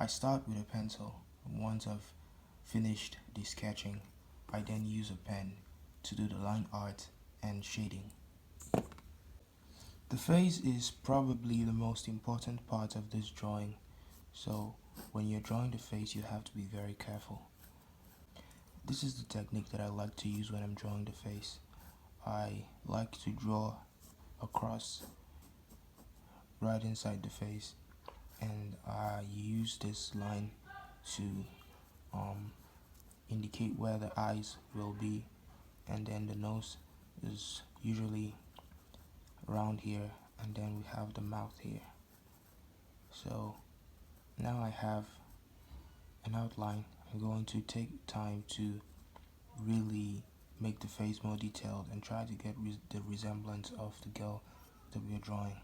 I start with a pencil, and once I've finished the sketching, I then use a pen to do the line art and shading. The face is probably the most important part of this drawing, so when you're drawing the face you have to be very careful. This is the technique that I like to use when I'm drawing the face. I like to draw across right inside the face, and I use this line to indicate where the eyes will be, and then the nose is usually around here, and then we have the mouth here. So now I have an outline. I'm going to take time to really make the face more detailed and try to get the resemblance of the girl that we are drawing.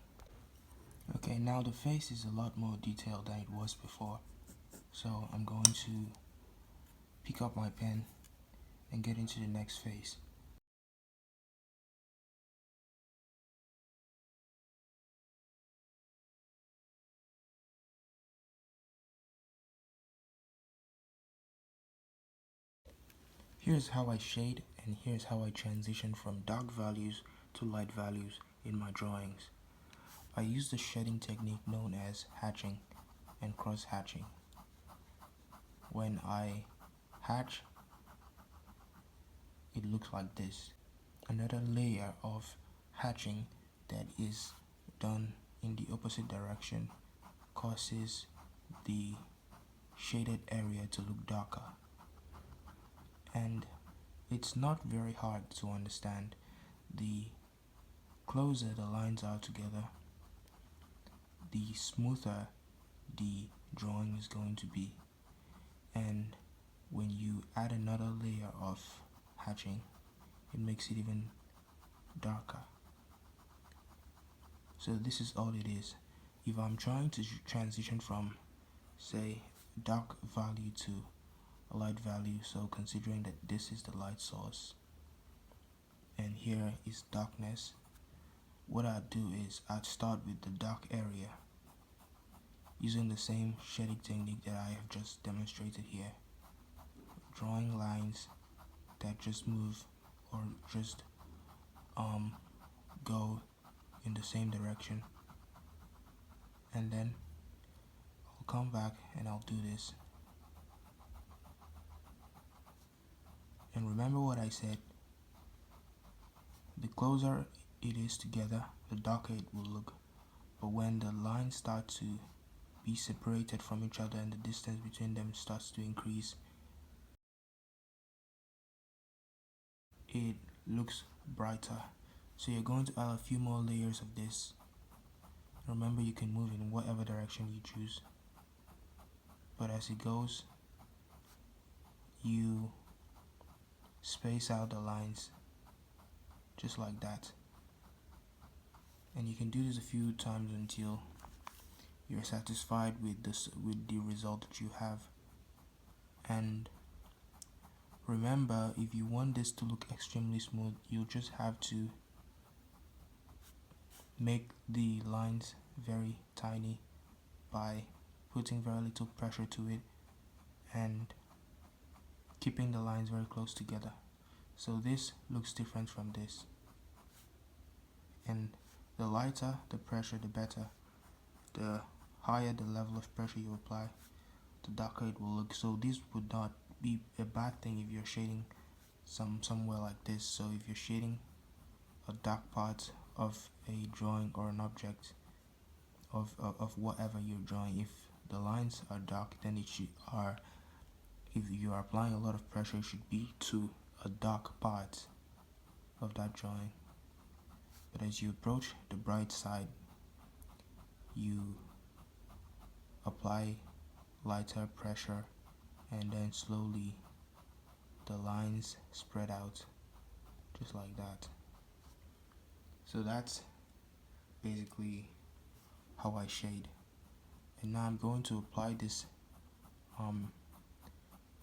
Okay, now the face is a lot more detailed than it was before, so I'm going to pick up my pen and get into the next face. Here's how I shade, and here's how I transition from dark values to light values in my drawings. I use the shading technique known as hatching and cross hatching. When I hatch, it looks like this. Another layer of hatching that is done in the opposite direction causes the shaded area to look darker. And it's not very hard to understand. The closer the lines are together, the smoother the drawing is going to be. And when you add another layer of hatching, it makes it even darker. So this is all it is. If I'm trying to transition from, say, dark value to a light value, so considering that this is the light source and here is darkness, what I'd do is I'd start with the dark area using the same shading technique that I have just demonstrated here, drawing lines that just move or just go in the same direction, and then I'll come back and I'll do this. And remember what I said, the closer it is together, the darker it will look. But when the lines start to be separated from each other and the distance between them starts to increase, it looks brighter. So you're going to add a few more layers of this. Remember, you can move in whatever direction you choose, but as it goes, you space out the lines just like that. And you can do this a few times until you're satisfied with the result that you have. And remember, if you want this to look extremely smooth, you'll just have to make the lines very tiny by putting very little pressure to it and keeping the lines very close together. So this looks different from this, and the lighter the pressure, the better. The higher the level of pressure you apply, the darker it will look. So this would not be a bad thing if you're shading somewhere like this. So if you're shading a dark part of a drawing or an object of whatever you're drawing, if the lines are dark, then if you are applying a lot of pressure, it should be to a dark part of that drawing. But as you approach the bright side, you apply lighter pressure, and then slowly the lines spread out just like that. So that's basically how I shade. And now I'm going to apply this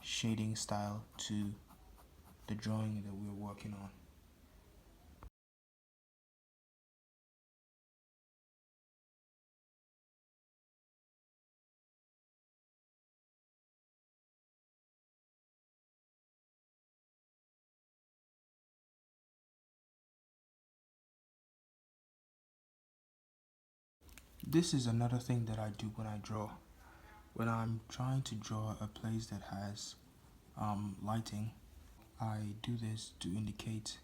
shading style to the drawing that we're working on. This is another thing that I do when I draw. When I'm trying to draw a place that has lighting, I do this to indicate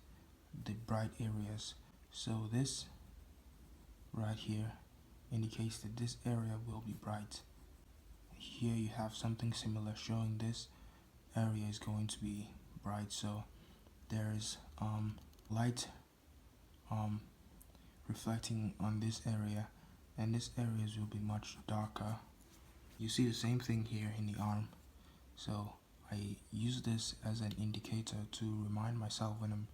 the bright areas. So this right here indicates that this area will be bright. Here you have something similar showing this area is going to be bright. So there's light um, reflecting on this area, and this areas will be much darker. You see the same thing here in the arm. So I use this as an indicator to remind myself when I'm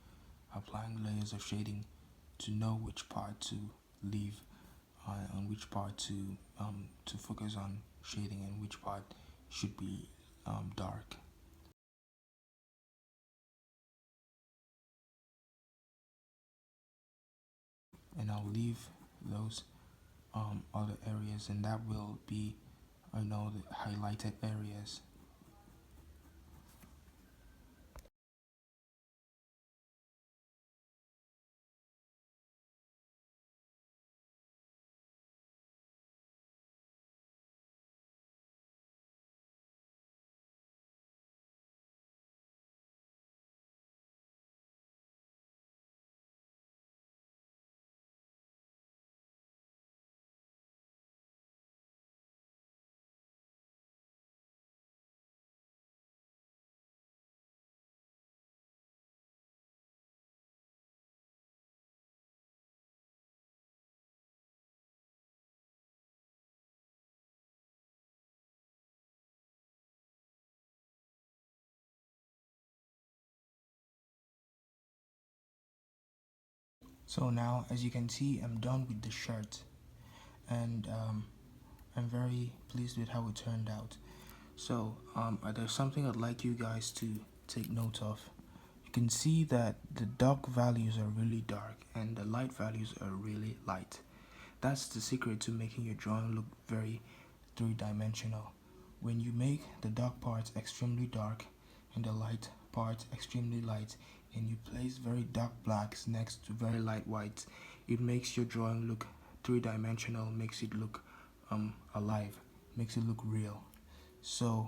applying layers of shading to know which part to leave and which part to focus on shading and which part should be dark. And I'll leave those other areas, and that will be the highlighted areas. So now, as you can see, I'm done with the shirt, and I'm very pleased with how it turned out. So there's something I'd like you guys to take note of. You can see that the dark values are really dark and the light values are really light. That's the secret to making your drawing look very three-dimensional. When you make the dark parts extremely dark and the light parts extremely light, and you place very dark blacks next to very light whites, it makes your drawing look three-dimensional, makes it look alive, makes it look real. So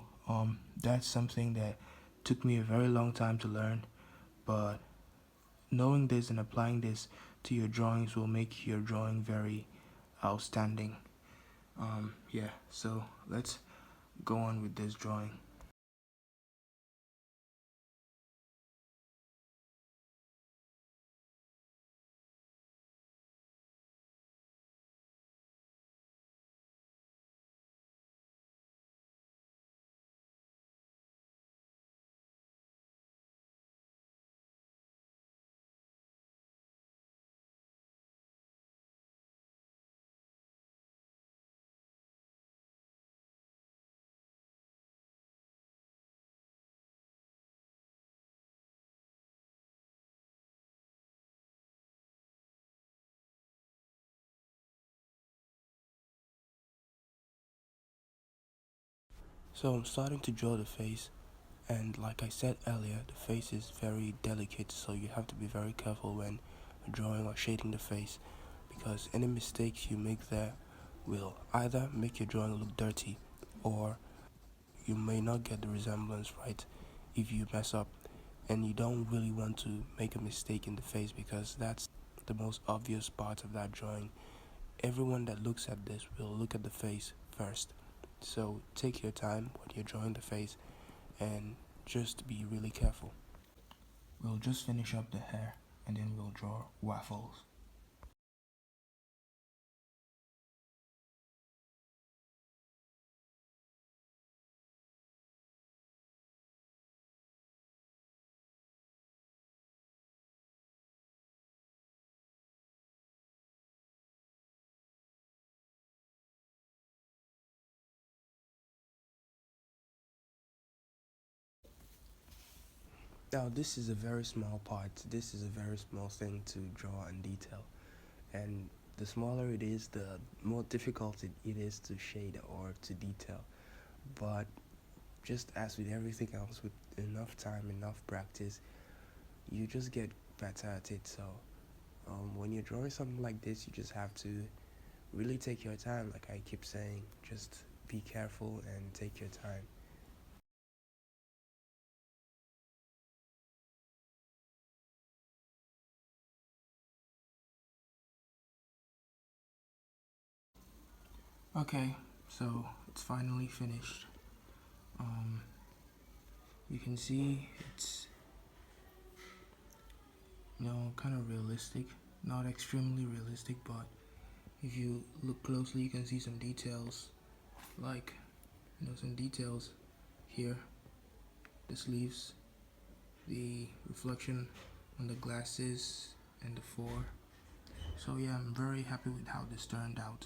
that's something that took me a very long time to learn, but knowing this and applying this to your drawings will make your drawing very outstanding. Yeah, so let's go on with this drawing. So I'm starting to draw the face, and like I said earlier, the face is very delicate, so you have to be very careful when drawing or shading the face, because any mistakes you make there will either make your drawing look dirty, or you may not get the resemblance right if you mess up. And you don't really want to make a mistake in the face, because that's the most obvious part of that drawing. Everyone that looks at this will look at the face first. So take your time when you're drawing the face and just be really careful. We'll just finish up the hair and then we'll draw waffles. Now this is a very small part. This is a very small thing to draw and detail. And the smaller it is, the more difficult it is to shade or to detail. But just as with everything else, with enough time, enough practice, you just get better at it. So when you're drawing something like this, you just have to really take your time. Like I keep saying, just be careful and take your time. Okay, so it's finally finished. Um, you can see it's kind of realistic, not extremely realistic, but if you look closely, you can see some details, like some details here, the sleeves, the reflection on the glasses, and the four. So yeah, I'm very happy with how this turned out.